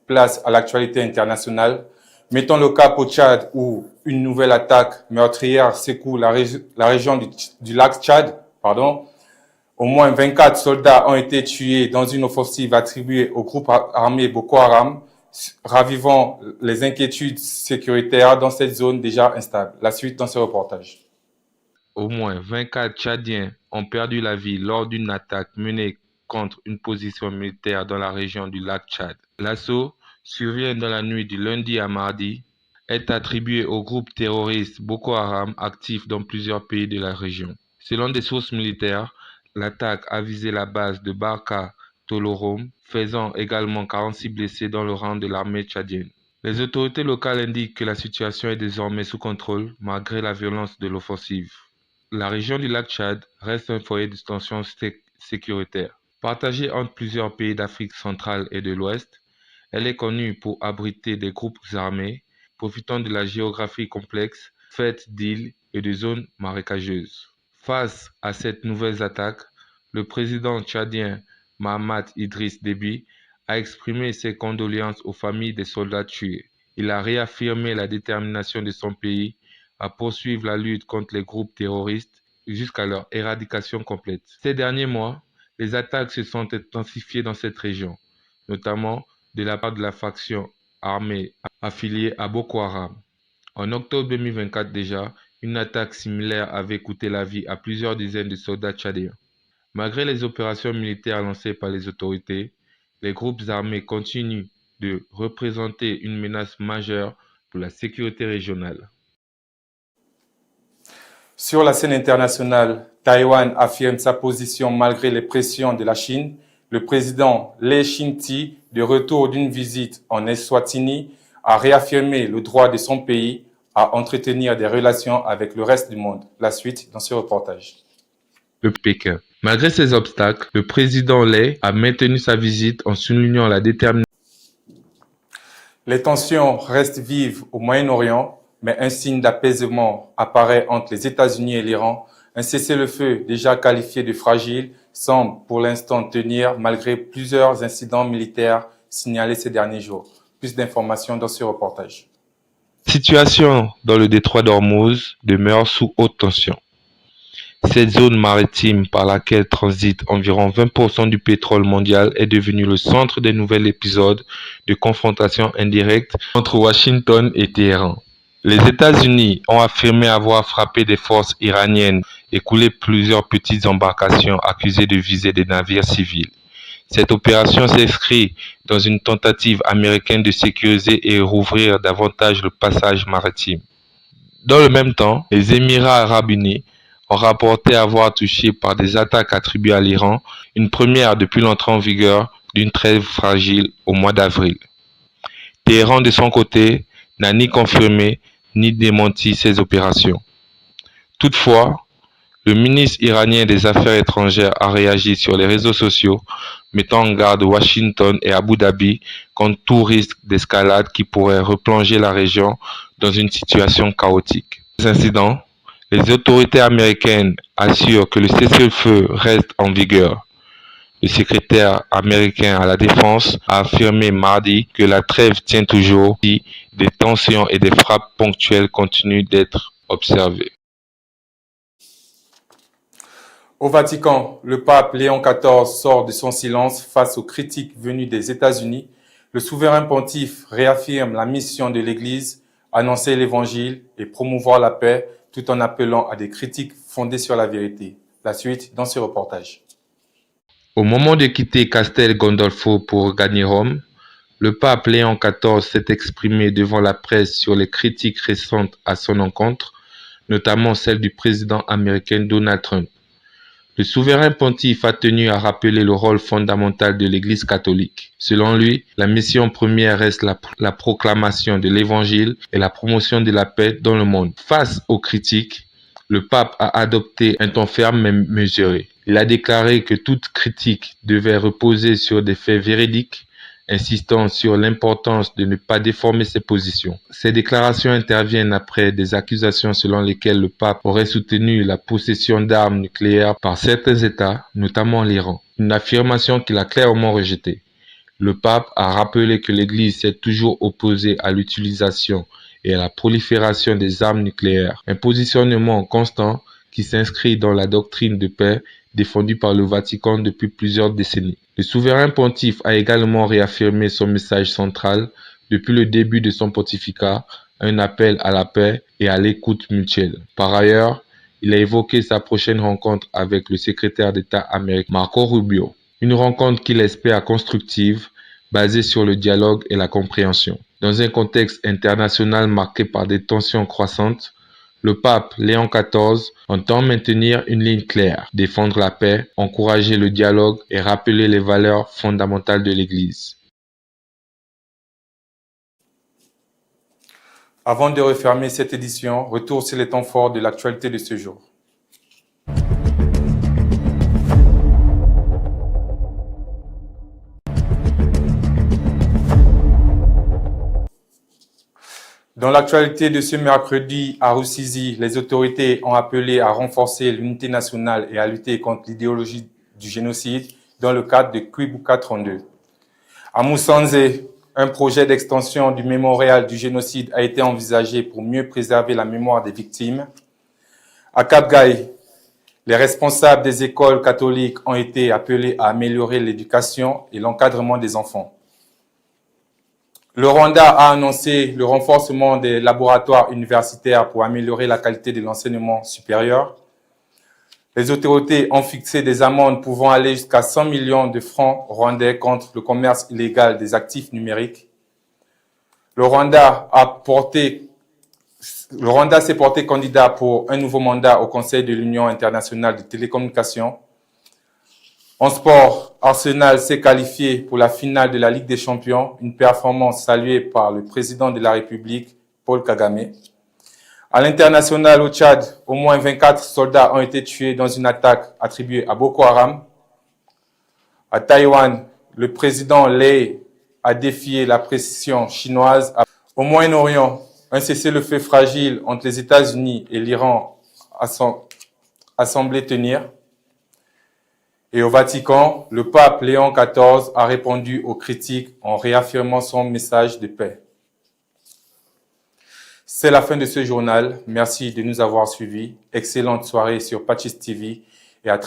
Place à l'actualité internationale. Mettons le cap au Tchad où une nouvelle attaque meurtrière secoue la région du lac Tchad. Au moins 24 soldats ont été tués dans une offensive attribuée au groupe armé Boko Haram, ravivant les inquiétudes sécuritaires dans cette zone déjà instable. La suite dans ce reportage. Au moins 24 Tchadiens ont perdu la vie lors d'une attaque menée contre une position militaire dans la région du lac Tchad. L'assaut survient dans la nuit du lundi à mardi, est attribué au groupe terroriste Boko Haram actif dans plusieurs pays de la région. Selon des sources militaires, l'attaque a visé la base de Barka Tolorom, faisant également 46 blessés dans le rang de l'armée tchadienne. Les autorités locales indiquent que la situation est désormais sous contrôle malgré la violence de l'offensive. La région du lac Tchad reste un foyer de tensions sécuritaires. Partagée entre plusieurs pays d'Afrique centrale et de l'Ouest, elle est connue pour abriter des groupes armés profitant de la géographie complexe, faite d'îles et de zones marécageuses. Face à cette nouvelle attaque, le président tchadien Mahamat Idriss Déby a exprimé ses condoléances aux familles des soldats tués. Il a réaffirmé la détermination de son pays à poursuivre la lutte contre les groupes terroristes jusqu'à leur éradication complète. Ces derniers mois, les attaques se sont intensifiées dans cette région, notamment de la part de la faction armée affiliée à Boko Haram. En octobre 2024 déjà, une attaque similaire avait coûté la vie à plusieurs dizaines de soldats tchadiens. Malgré les opérations militaires lancées par les autorités, les groupes armés continuent de représenter une menace majeure pour la sécurité régionale. Sur la scène internationale, Taïwan affirme sa position malgré les pressions de la Chine. Le président Lee Ching-ti, de retour d'une visite en Eswatini, a réaffirmé le droit de son pays à entretenir des relations avec le reste du monde. La suite dans ce reportage. Le Pékin. Malgré ces obstacles, le président Lee a maintenu sa visite en soulignant la détermination. Les tensions restent vives au Moyen-Orient, mais un signe d'apaisement apparaît entre les États-Unis et l'Iran. Un cessez-le-feu déjà qualifié de fragile semble pour l'instant tenir malgré plusieurs incidents militaires signalés ces derniers jours. Plus d'informations dans ce reportage. Situation dans le détroit d'Ormuz demeure sous haute tension. Cette zone maritime par laquelle transite environ 20% du pétrole mondial est devenue le centre des nouveaux épisodes de confrontation indirecte entre Washington et Téhéran. Les États-Unis ont affirmé avoir frappé des forces iraniennes et coulé plusieurs petites embarcations accusées de viser des navires civils. Cette opération s'inscrit dans une tentative américaine de sécuriser et rouvrir davantage le passage maritime. Dans le même temps, les Émirats arabes unis ont rapporté avoir touché par des attaques attribuées à l'Iran, une première depuis l'entrée en vigueur d'une trêve fragile au mois d'avril. Téhéran, de son côté, n'a ni confirmé ni démenti ces opérations. Toutefois, le ministre iranien des Affaires étrangères a réagi sur les réseaux sociaux, mettant en garde Washington et Abu Dhabi contre tout risque d'escalade qui pourrait replonger la région dans une situation chaotique. Ces incidents, les autorités américaines assurent que le cessez-le-feu reste en vigueur. Le secrétaire américain à la Défense a affirmé mardi que la trêve tient toujours si des tensions et des frappes ponctuelles continuent d'être observées. Au Vatican, le pape Léon XIV sort de son silence face aux critiques venues des États-Unis. Le souverain pontife réaffirme la mission de l'Église, annoncer l'Évangile et promouvoir la paix, tout en appelant à des critiques fondées sur la vérité. La suite dans ce reportage. Au moment de quitter Castel Gandolfo pour gagner Rome, le pape Léon XIV s'est exprimé devant la presse sur les critiques récentes à son encontre, notamment celle du président américain Donald Trump. Le souverain pontife a tenu à rappeler le rôle fondamental de l'Église catholique. Selon lui, la mission première reste la proclamation de l'Évangile et la promotion de la paix dans le monde. Face aux critiques, le pape a adopté un ton ferme mais mesuré. Il a déclaré que toute critique devait reposer sur des faits véridiques, insistant sur l'importance de ne pas déformer ses positions. Ces déclarations interviennent après des accusations selon lesquelles le pape aurait soutenu la possession d'armes nucléaires par certains États, notamment l'Iran. Une affirmation qu'il a clairement rejetée. Le pape a rappelé que l'Église s'est toujours opposée à l'utilisation et à la prolifération des armes nucléaires, un positionnement constant qui s'inscrit dans la doctrine de paix défendue par le Vatican depuis plusieurs décennies. Le souverain pontife a également réaffirmé son message central depuis le début de son pontificat, un appel à la paix et à l'écoute mutuelle. Par ailleurs, il a évoqué sa prochaine rencontre avec le secrétaire d'État américain Marco Rubio, une rencontre qu'il espère constructive, basée sur le dialogue et la compréhension. Dans un contexte international marqué par des tensions croissantes, le pape Léon XIV entend maintenir une ligne claire, défendre la paix, encourager le dialogue et rappeler les valeurs fondamentales de l'Église. Avant de refermer cette édition, retour sur les temps forts de l'actualité de ce jour. Dans l'actualité de ce mercredi à Rusizi, les autorités ont appelé à renforcer l'unité nationale et à lutter contre l'idéologie du génocide dans le cadre de Kwibuka 32. À Musanze, un projet d'extension du mémorial du génocide a été envisagé pour mieux préserver la mémoire des victimes. À Kapgaï, les responsables des écoles catholiques ont été appelés à améliorer l'éducation et l'encadrement des enfants. Le Rwanda a annoncé le renforcement des laboratoires universitaires pour améliorer la qualité de l'enseignement supérieur. Les autorités ont fixé des amendes pouvant aller jusqu'à 100 millions de francs rwandais contre le commerce illégal des actifs numériques. Le Rwanda s'est porté candidat pour un nouveau mandat au Conseil de l'Union internationale de télécommunications. En sport, Arsenal s'est qualifié pour la finale de la Ligue des Champions, une performance saluée par le président de la République, Paul Kagame. À l'international au Tchad, au moins 24 soldats ont été tués dans une attaque attribuée à Boko Haram. À Taïwan, le président Lei a défié la pression chinoise. Au Moyen-Orient, un cessez-le-feu fragile entre les États-Unis et l'Iran a semblé tenir. Et au Vatican, le pape Léon XIV a répondu aux critiques en réaffirmant son message de paix. C'est la fin de ce journal. Merci de nous avoir suivis. Excellente soirée sur Patchis TV.